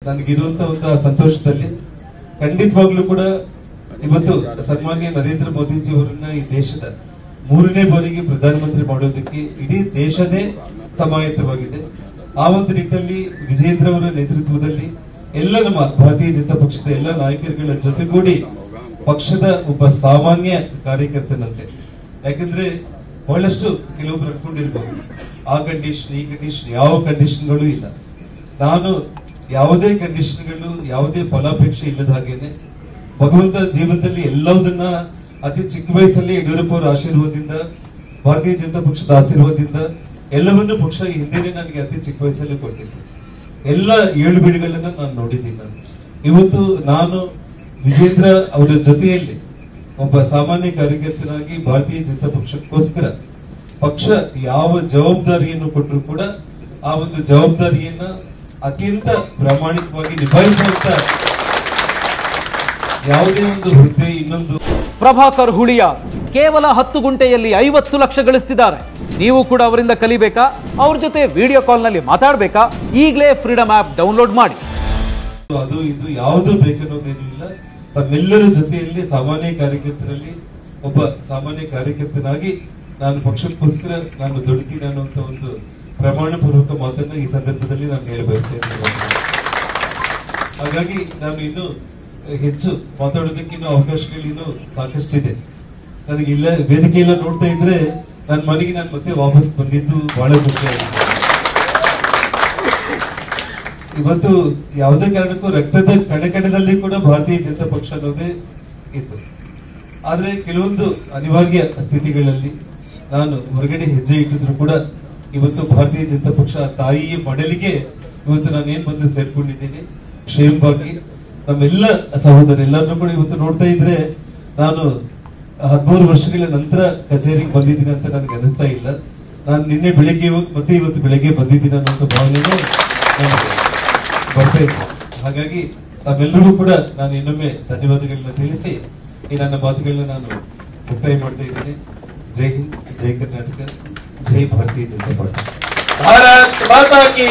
ನನಗಿರುವಂತ ಒಂದು ಸಂತೋಷದಲ್ಲಿ ಖಂಡಿತವಾಗ್ಲೂ ಕೂಡ ಇವತ್ತು ಸನ್ಮಾನ್ಯ ನರೇಂದ್ರ ಮೋದಿಜಿ ಅವರನ್ನ ಈ ದೇಶದ 3ನೇ ಬಾರಿಗೆ ಪ್ರಧಾನಮಂತ್ರಿ ಮಾಡೋದಕ್ಕೆ ಇಡೀ ದೇಶನೇ ಸಮಾಯತ್ತವಾಗಿದೆ. ಆ ಒಂದು ನಿಟ್ಟಿನಲ್ಲಿ ವಿಜೇಂದ್ರ ಅವರ ನೇತೃತ್ವದಲ್ಲಿ ಎಲ್ಲ ನಮ್ಮ ಭಾರತೀಯ ಜನತಾ ಪಕ್ಷದ ಎಲ್ಲ ನಾಯಕರುಗಳ ಜೊತೆಗೂಡಿ ಪಕ್ಷದ ಒಬ್ಬ ಸಾಮಾನ್ಯ ಕಾರ್ಯಕರ್ತನಂತೆ, ಯಾಕಂದ್ರೆ ಬಹಳಷ್ಟು ಕೆಲವೊಬ್ರು ಅನ್ಕೊಂಡಿರ್ಬೋದು ಆ ಕಂಡೀಷನ್ ಈ ಕಂಡೀಷನ್, ಯಾವ ಕಂಡೀಷನ್ಗಳು ಇಲ್ಲ. ನಾನು ಯಾವುದೇ ಕಂಡೀಷನ್ಗಳು ಯಾವುದೇ ಫಲಾಪೇಕ್ಷೆ ಇಲ್ಲದ ಹಾಗೇನೆ ಭಗವಂತ ಜೀವನದಲ್ಲಿ ಎಲ್ಲದನ್ನ ಅತಿ ಚಿಕ್ಕ ವಯಸ್ಸಲ್ಲಿ ಯಡಿಯೂರಪ್ಪ ಅವರ ಆಶೀರ್ವಾದದಿಂದ, ಭಾರತೀಯ ಜನತಾ ಪಕ್ಷದ ಆಶೀರ್ವಾದದಿಂದ ಎಲ್ಲವನ್ನೂ ಪಕ್ಷ ಹಿಂದೆನೆ ನನಗೆ ಅತಿ ಚಿಕ್ಕ ವಯಸ್ಸಲ್ಲಿ ಕೊಟ್ಟಿತ್ತು. ಎಲ್ಲ ಏಳುಬೀಳುಗಳನ್ನ ನಾನು ನೋಡಿದ್ದೀನಿ. ಇವತ್ತು ನಾನು ವಿಜೇಂದ್ರ ಅವರ ಜೊತೆಯಲ್ಲಿ ಒಬ್ಬ ಸಾಮಾನ್ಯ ಕಾರ್ಯಕರ್ತನಾಗಿ ಭಾರತೀಯ ಜನತಾ ಪಕ್ಷಕ್ಕೋಸ್ಕರ ಪಕ್ಷ ಯಾವ ಜವಾಬ್ದಾರಿಯನ್ನು ಕೊಟ್ಟರು ಕೂಡ ಆ ಒಂದು ಜವಾಬ್ದಾರಿಯನ್ನ ಅತ್ಯಂತ ಪ್ರಾಮಾಣಿಕವಾಗಿ ನಿಭಾಯಿಸುವಂತ ಯಾವುದೇ ಒಂದು ಹುದ್ದೆ ಇನ್ನೊಂದು. ಪ್ರಭಾಕರ್ ಹುಳಿಯ ಕೇವಲ 10 ಗುಂಟೆಯಲ್ಲಿ 50 ಲಕ್ಷ ಗಳಿಸ್ತಿದ್ದಾರೆ. ನೀವು ಕೂಡ ಅವರಿಂದ ಕಲಿಬೇಕಾ? ಅವ್ರ ಜೊತೆ ವಿಡಿಯೋ ಕಾಲ್ನಲ್ಲಿ ಮಾತಾಡಬೇಕಾ? ಈಗಲೇ ಫ್ರೀಡಮ್ ಆಪ್ ಡೌನ್ಲೋಡ್ ಮಾಡಿ. ಅದು ಇದು ಯಾವುದು ಬೇಕನ್ನೋದೇನು ಇಲ್ಲ. ತಮ್ಮೆಲ್ಲರ ಜೊತೆಯಲ್ಲಿ ಸಾಮಾನ್ಯ ಕಾರ್ಯಕರ್ತರಲ್ಲಿ ಒಬ್ಬ ಸಾಮಾನ್ಯ ಕಾರ್ಯಕರ್ತನಾಗಿ ನಾನು ಪಕ್ಷಕ್ಕೋಸ್ಕರ ನಾನು ದುಡುಕಿ ಅನ್ನುವಂತ ಒಂದು ಪ್ರಮಾಣ ಪೂರ್ವಕ ಮಾತನ್ನ ಈ ಸಂದರ್ಭದಲ್ಲಿ ನಾನು ಹೇಳಬಯಸ್ತೇನೆ. ಹಾಗಾಗಿ ನಾನು ಇನ್ನು ಹೆಚ್ಚು ಮಾತಾಡೋದಕ್ಕೆ ಇನ್ನೂ ಅವಕಾಶಗಳಿನ್ನೂ ಸಾಕಷ್ಟಿದೆ. ನನಗೆ ಇಲ್ಲ ವೇದಿಕೆ ಎಲ್ಲ ನೋಡ್ತಾ ಇದ್ರೆ ನನ್ನ ಮನೆಗೆ ನಾನು ಮತ್ತೆ ವಾಪಸ್ ಬಂದಿದ್ದು ಬಹಳ ಖುಷಿ ಆಗಿದೆ. ಇವತ್ತು ಯಾವುದೇ ಕಾರಣಕ್ಕೂ ರಕ್ತದ ಕಣಕಣದಲ್ಲಿ ಕೂಡ ಭಾರತೀಯ ಜನತಾ ಪಕ್ಷ ಅನ್ನೋದೇ ಇತ್ತು. ಆದ್ರೆ ಕೆಲವೊಂದು ಅನಿವಾರ್ಯ ಸ್ಥಿತಿಗಳಲ್ಲಿ ನಾನು ಹೊರಗಡೆ ಹೆಜ್ಜೆ ಇಟ್ಟಿದ್ರು ಕೂಡ ಇವತ್ತು ಭಾರತೀಯ ಜನತಾ ಪಕ್ಷ ತಾಯಿಯ ಮಡಲಿಗೆ ಇವತ್ತು ನಾನು ಏನ್ ಬಂದು ಸೇರ್ಕೊಂಡಿದ್ದೀನಿ. ಕ್ಷೇಮವಾಗಿ ನಮ್ಮೆಲ್ಲ ಸಹೋದರೆಲ್ಲರನ್ನೂ ಕೂಡ ಇವತ್ತು ನೋಡ್ತಾ ಇದ್ರೆ ನಾನು 13 ವರ್ಷಗಳ ನಂತರ ಕಚೇರಿಗೆ ಬಂದಿದ್ದೀನಿ ಅಂತ ನನಗೆ ಅನಿಸ್ತಾ ಇಲ್ಲ. ನಾನು ನಿನ್ನೆ ಬೆಳಿಗ್ಗೆ ಮತ್ತೆ ಇವತ್ತು ಬೆಳಿಗ್ಗೆ ಬಂದಿದ್ದೀನಿ ಅನ್ನೋಂಥ ಭಾವನೆನೇ ನನಗೆ ಬರ್ತಾ ಇತ್ತು. ಹಾಗಾಗಿ ತಾವೆಲ್ಲರಿಗೂ ಕೂಡ ನಾನು ಇನ್ನೊಮ್ಮೆ ಧನ್ಯವಾದಗಳನ್ನ ತಿಳಿಸಿ ಈ ನನ್ನ ಮಾತುಗಳನ್ನ ನಾನು ಮುಕ್ತಾಯ ಮಾಡ್ತಾ ಇದ್ದೀನಿ. ಜೈ ಹಿಂದ್, ಜೈ ಕರ್ನಾಟಕ, ಜೈ ಭಾರತೀಯ ಜನತಾ ಪಾರ್ಟಿ. ಭಾರತ್ ಮಾತಾ ಕಿ